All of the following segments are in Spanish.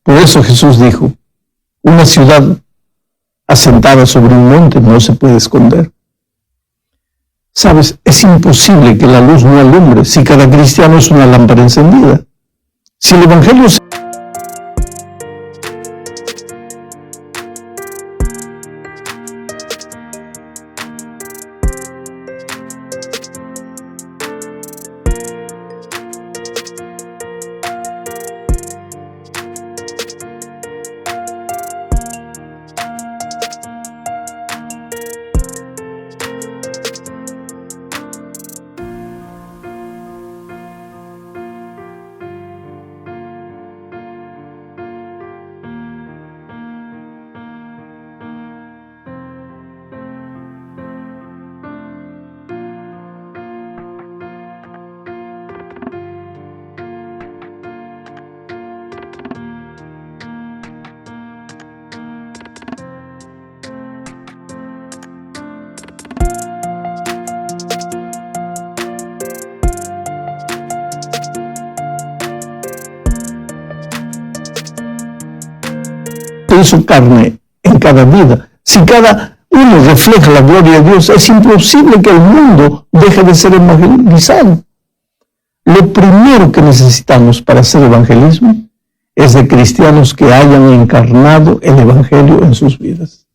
Por eso Jesús dijo, una ciudad asentada sobre un monte no se puede esconder. Sabes, es imposible que la luz no alumbre si cada cristiano es una lámpara encendida. Si el Evangelio hizo carne en cada vida, si cada uno refleja la gloria de Dios, es imposible que el mundo deje de ser evangelizado. Lo primero que necesitamos para hacer evangelismo es de cristianos que hayan encarnado el Evangelio en sus vidas.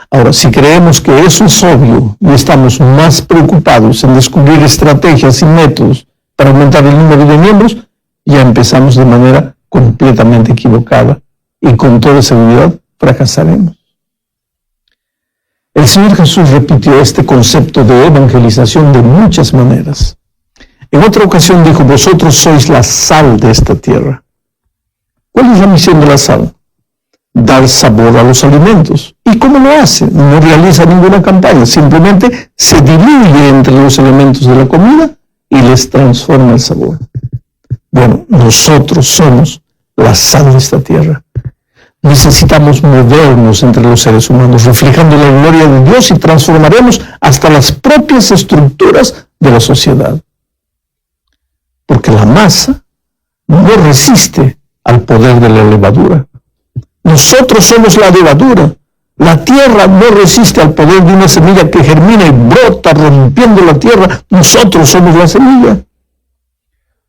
Ahora, si creemos que eso es obvio y estamos más preocupados en descubrir estrategias y métodos para aumentar el número de miembros, ya empezamos de manera completamente equivocada y con toda seguridad fracasaremos. El Señor Jesús repitió este concepto de evangelización de muchas maneras. En otra ocasión dijo, vosotros sois la sal de esta tierra. ¿Cuál es la misión de la sal? Dar sabor a los alimentos. ¿Y cómo lo hace? No realiza ninguna campaña, simplemente se diluye entre los elementos de la comida y les transforma el sabor. Bueno, nosotros somos la sal de esta tierra. Necesitamos movernos entre los seres humanos, reflejando la gloria de Dios, y transformaremos hasta las propias estructuras de la sociedad. Porque la masa no resiste al poder de la levadura. Nosotros somos la levadura. La tierra no resiste al poder de una semilla que germina y brota rompiendo la tierra. Nosotros somos la semilla.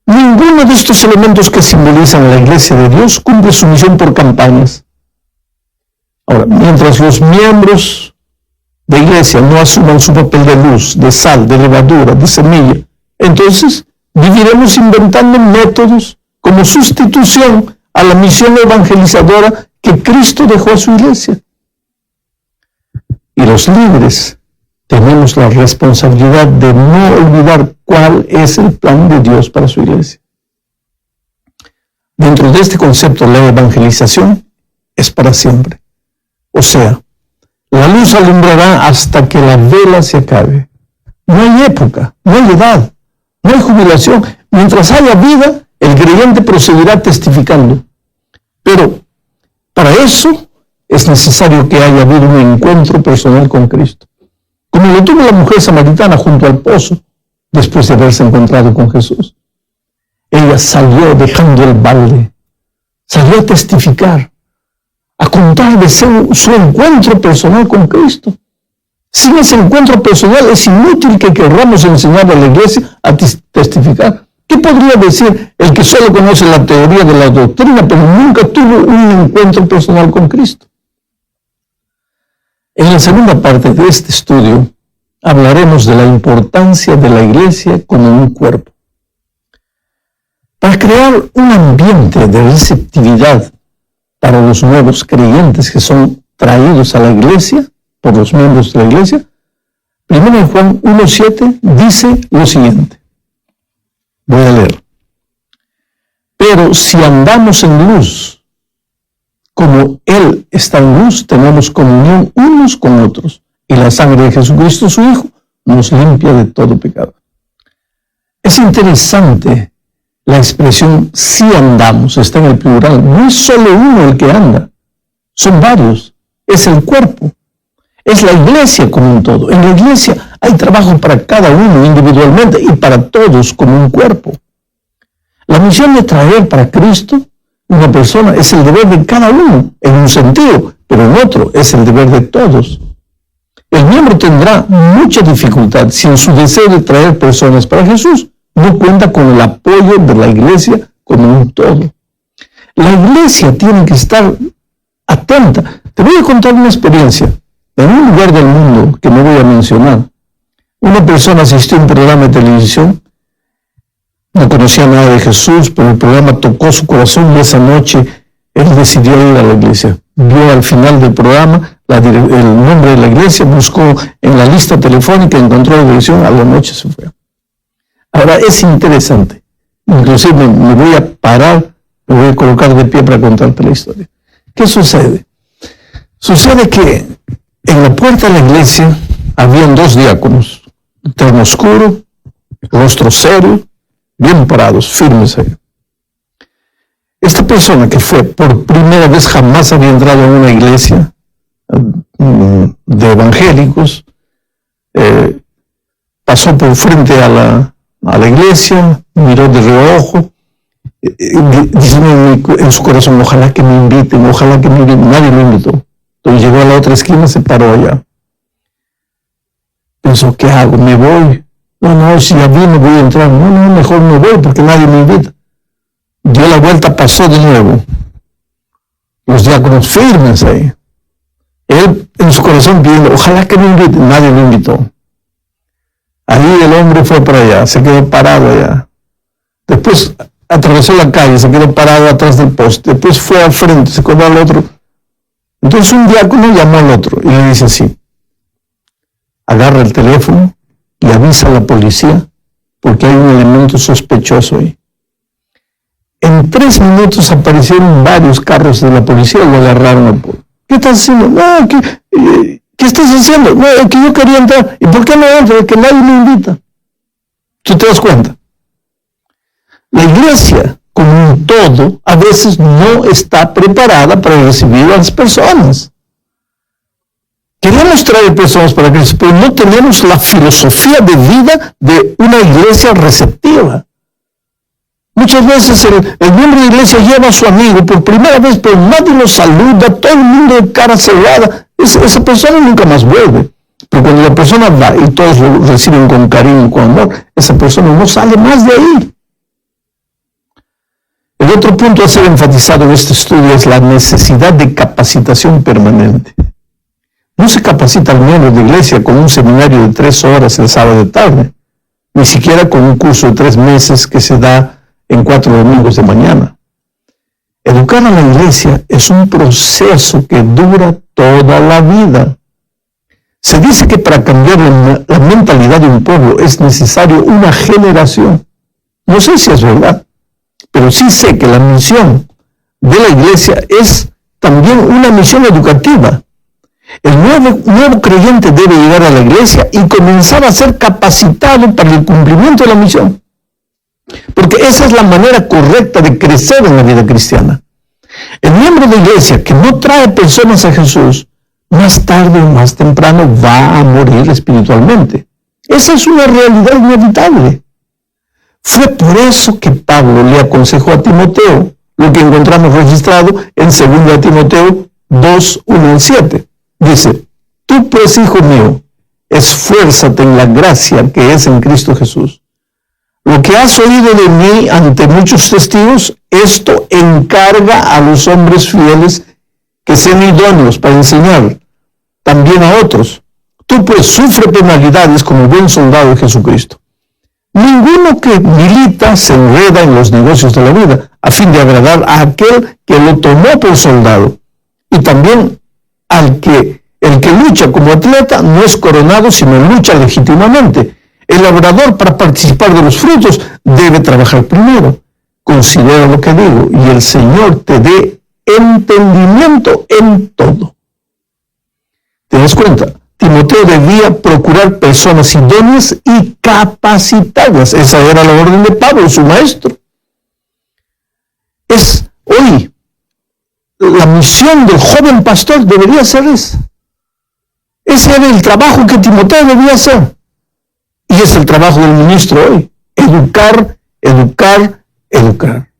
Ninguno de estos elementos que simbolizan a la iglesia de Dios cumple su misión por campañas. Ahora, mientras los miembros de iglesia no asuman su papel de luz, de sal, de levadura, de semilla, entonces viviremos inventando métodos como sustitución a la misión evangelizadora que Cristo dejó a su iglesia. Y los líderes tenemos la responsabilidad de no olvidar cuál es el plan de Dios para su iglesia. Dentro de este concepto, la evangelización es para siempre. O sea, la luz alumbrará hasta que la vela se acabe. No hay época, no hay edad, no hay jubilación. Mientras haya vida, el creyente proseguirá testificando. Pero para eso es necesario que haya habido un encuentro personal con Cristo, como lo tuvo la mujer samaritana junto al pozo después de haberse encontrado con Jesús. Ella salió dejando el balde, salió a testificar, a contar de su encuentro personal con Cristo. Sin ese encuentro personal es inútil que querramos enseñar a la iglesia a testificar. ¿Qué podría decir el que solo conoce la teoría de la doctrina, pero nunca tuvo un encuentro personal con Cristo? En la segunda parte de este estudio hablaremos de la importancia de la iglesia como un cuerpo. Para crear un ambiente de receptividad para los nuevos creyentes que son traídos a la iglesia por los miembros de la iglesia, 1 Juan 1:7 dice lo siguiente. Voy a leer. Pero si andamos en luz, como Él está en luz, tenemos comunión unos con otros, y la sangre de Jesucristo, su Hijo, nos limpia de todo pecado. Es interesante la expresión si andamos, está en el plural. No es solo uno el que anda, son varios. Es el cuerpo, es la iglesia como un todo. En la iglesia hay trabajo para cada uno individualmente y para todos como un cuerpo. La misión de traer para Cristo una persona, es el deber de cada uno, en un sentido, pero en otro es el deber de todos. El miembro tendrá mucha dificultad si en su deseo de traer personas para Jesús no cuenta con el apoyo de la iglesia como un todo. La iglesia tiene que estar atenta. Te voy a contar una experiencia. En un lugar del mundo que no voy a mencionar, una persona asistió a un programa de televisión, no conocía nada de Jesús, pero el programa tocó su corazón y esa noche él decidió ir a la iglesia. Vio al final del programa el nombre de la iglesia, buscó en la lista telefónica, encontró la dirección, a la noche se fue. Ahora es interesante, inclusive me voy a parar, me voy a colocar de pie para contarte la historia. ¿Qué sucede? Sucede que en la puerta de la iglesia habían 2 diáconos, terno oscuro, rostro serio, bien parados, firmes ahí. Esta persona que fue por primera vez, jamás había entrado en una iglesia de evangélicos, pasó por frente a la iglesia, miró de reojo, diciendo en su corazón, ojalá que me inviten, nadie me invitó. Entonces llegó a la otra esquina, se paró allá. Pensó, ¿qué hago? ¿Me voy? No, si ya vine voy a entrar. No, mejor me voy porque nadie me invita. Dio la vuelta, pasó de nuevo. Los diáconos firmes ahí. Él en su corazón pidiendo, ojalá que me inviten. Nadie me invitó. Ahí el hombre fue para allá, se quedó parado allá. Después atravesó la calle, se quedó parado atrás del poste. Después fue al frente, se quedó al otro. Entonces un diácono llamó al otro y le dice así, agarra el teléfono y avisa a la policía porque hay un elemento sospechoso ahí. En 3 minutos aparecieron varios carros de la policía y lo agarraron. ¿Qué estás haciendo? No, ¿qué estás haciendo? No, es que yo quería entrar. ¿Y por qué no entro? Es que nadie me invita. ¿Tú te das cuenta? La iglesia, como un todo, a veces no está preparada para recibir a las personas. Queremos traer personas para Cristo, pero no tenemos la filosofía de vida de una iglesia receptiva. Muchas veces el miembro de la iglesia lleva a su amigo por primera vez, pero nadie lo saluda, todo el mundo de cara cerrada. Esa persona nunca más vuelve. Pero cuando la persona va y todos lo reciben con cariño y con amor, esa persona no sale más de ahí. El otro punto a ser enfatizado en este estudio es la necesidad de capacitación permanente. No se capacita al miembro de iglesia con un seminario de 3 horas el sábado de tarde, ni siquiera con un curso de 3 meses que se da en 4 domingos de mañana. Educar a la iglesia es un proceso que dura toda la vida. Se dice que para cambiar la mentalidad de un pueblo es necesario una generación. No sé si es verdad, pero sí sé que la misión de la iglesia es también una misión educativa. El nuevo creyente debe llegar a la iglesia y comenzar a ser capacitado para el cumplimiento de la misión. Porque esa es la manera correcta de crecer en la vida cristiana. El miembro de iglesia que no trae personas a Jesús, más tarde o más temprano va a morir espiritualmente. Esa es una realidad inevitable. Fue por eso que Pablo le aconsejó a Timoteo, lo que encontramos registrado en 2 Timoteo 2, 1 al 7. Dice, tú pues, hijo mío, esfuérzate en la gracia que es en Cristo Jesús. Lo que has oído de mí ante muchos testigos, esto encarga a los hombres fieles que sean idóneos para enseñar también a otros. Tú pues sufre penalidades como buen soldado de Jesucristo. Ninguno que milita se enreda en los negocios de la vida, a fin de agradar a aquel que lo tomó por soldado. Y también el que lucha como atleta no es coronado, sino lucha legítimamente. El labrador, para participar de los frutos, debe trabajar primero. Considera lo que digo, y el Señor te dé entendimiento en todo. ¿Te das cuenta? Timoteo debía procurar personas idóneas y capacitarlas. Esa era la orden de Pablo, su maestro. Hoy, la misión del joven pastor debería ser esa. Ese era el trabajo que Timoteo debía hacer. Y es el trabajo del ministro hoy. Educar, educar, educar.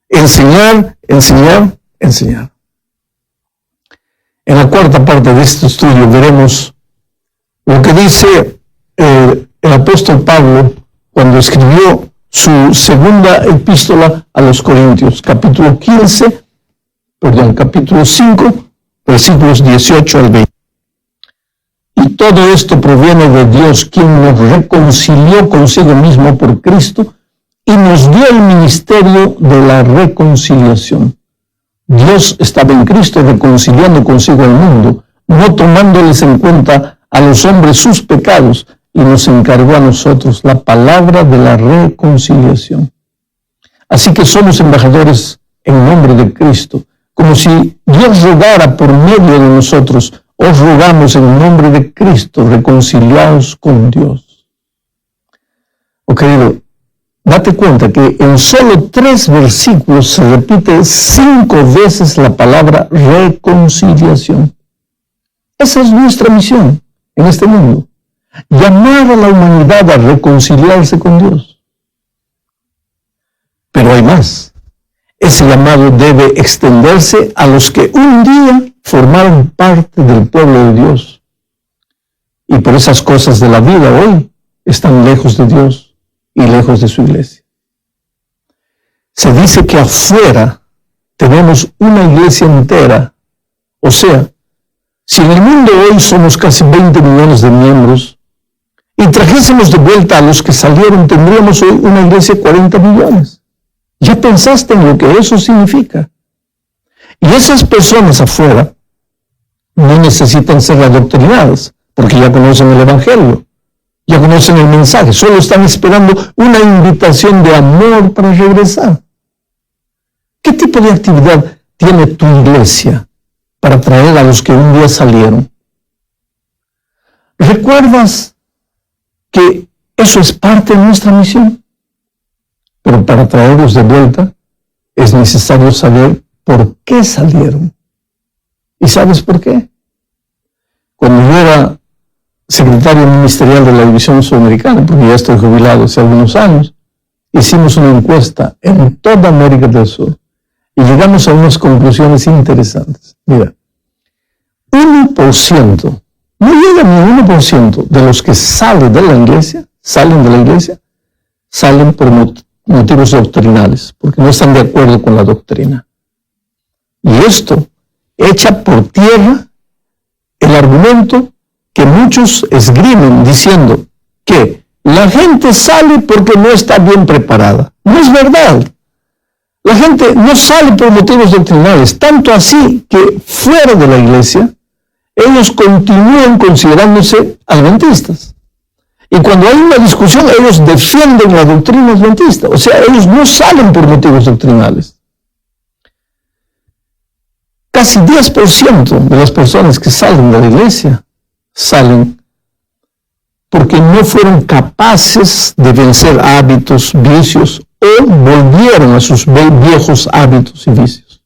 Enseñar, enseñar, enseñar. En la cuarta parte de este estudio veremos lo que dice el apóstol Pablo cuando escribió su segunda epístola a los Corintios, capítulo 5, versículos 18 al 20. Y todo esto proviene de Dios, quien nos reconcilió consigo mismo por Cristo y nos dio el ministerio de la reconciliación. Dios estaba en Cristo reconciliando consigo al mundo, no tomándoles en cuenta a los hombres sus pecados, y nos encargó a nosotros la palabra de la reconciliación. Así que somos embajadores en nombre de Cristo, como si Dios rogara por medio de nosotros. Os rogamos en nombre de Cristo, reconciliaos con Dios. Oh querido, date cuenta que en solo 3 versículos se repite 5 veces la palabra reconciliación. Esa es nuestra misión en este mundo. Llamar a la humanidad a reconciliarse con Dios. Pero hay más. Ese llamado debe extenderse a los que un día formaron parte del pueblo de Dios. Y por esas cosas de la vida hoy están lejos de Dios y lejos de su iglesia. Se dice que afuera tenemos una iglesia entera. O sea, si en el mundo hoy somos casi 20 millones de miembros, y trajésemos de vuelta a los que salieron, tendríamos hoy una iglesia de 40 millones. ¿Ya pensaste en lo que eso significa? Y esas personas afuera no necesitan ser adoctrinadas, porque ya conocen el Evangelio, ya conocen el mensaje, solo están esperando una invitación de amor para regresar. ¿Qué tipo de actividad tiene tu iglesia para traer a los que un día salieron? ¿Recuerdas que eso es parte de nuestra misión? Pero para traerlos de vuelta es necesario saber por qué salieron. ¿Y sabes por qué? Cuando yo era secretario ministerial de la División Sudamericana, porque ya estoy jubilado hace algunos años, hicimos una encuesta en toda América del Sur y llegamos a unas conclusiones interesantes. Mira, 1%, no llega ni 1% de los que salen de la iglesia, salen por motivos doctrinales, porque no están de acuerdo con la doctrina. Y esto echa por tierra el argumento que muchos esgrimen diciendo que la gente sale porque no está bien preparada. No es verdad. La gente no sale por motivos doctrinales, tanto así que fuera de la iglesia, ellos continúan considerándose adventistas. Y cuando hay una discusión, ellos defienden la doctrina adventista. O sea, ellos no salen por motivos doctrinales. Casi 10% de las personas que salen de la iglesia salen porque no fueron capaces de vencer hábitos, vicios, o volvieron a sus viejos hábitos y vicios.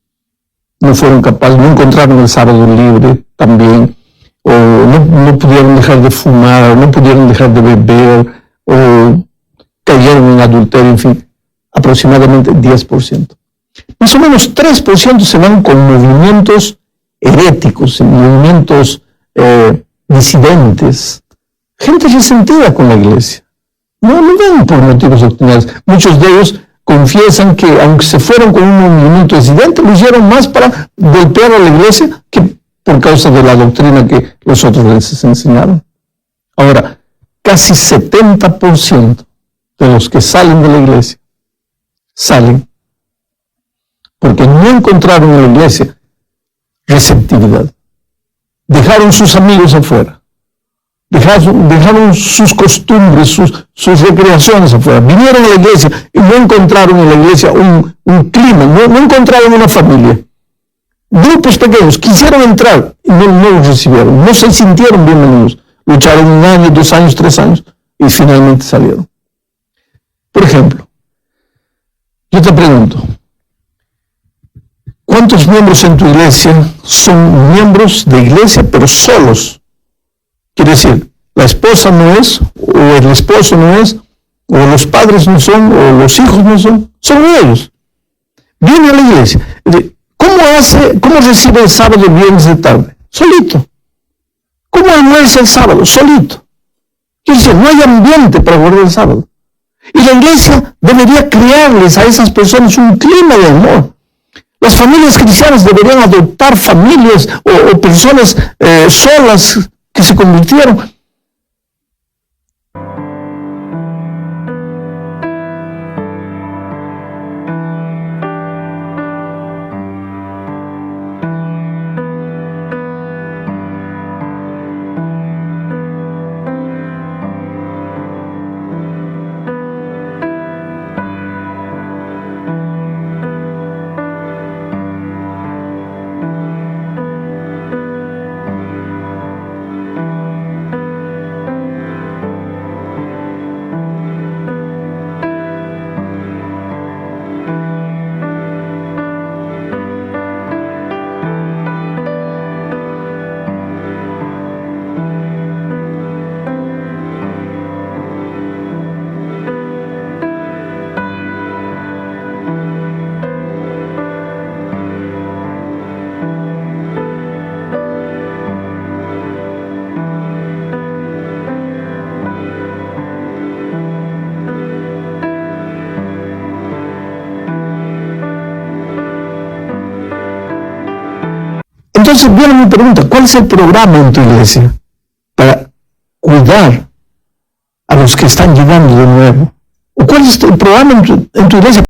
No fueron capaces, no encontraron el sábado libre también, o no pudieron dejar de fumar, no pudieron dejar de beber, o cayeron en adulterio, en fin, aproximadamente 10%. Más o menos 3% se van con movimientos heréticos, movimientos disidentes, gente resentida con la iglesia. No ven por motivos doctrinales. Muchos de ellos confiesan que aunque se fueron con un movimiento disidente, lo hicieron más para golpear a la iglesia que por causa de la doctrina que los otros les enseñaron. Ahora, casi 70% de los que salen de la iglesia salen porque no encontraron en la iglesia receptividad. Dejaron sus amigos afuera. Dejaron sus costumbres, sus recreaciones afuera. Vinieron a la iglesia y no encontraron en la iglesia un clima, no encontraron una familia. Grupos pequeños quisieron entrar y no los recibieron, no se sintieron bienvenidos. Lucharon 1 año, 2 años, 3 años y finalmente salieron. Por ejemplo, yo te pregunto, ¿cuántos miembros en tu iglesia son miembros de iglesia pero solos? Quiere decir, la esposa no es, o el esposo no es, o los padres no son, o los hijos no son ellos. viene a la iglesia. ¿Cómo recibe el sábado, viernes de tarde? Solito. ¿Cómo almuerza el sábado? Solito. Quiere decir, no hay ambiente para guardar el sábado. Y la iglesia debería crearles a esas personas un clima de amor. Las familias cristianas deberían adoptar familias o personas solas que se convirtieron. Entonces viene mi pregunta, ¿cuál es el programa en tu iglesia para cuidar a los que están llegando de nuevo? ¿O cuál es el programa en tu iglesia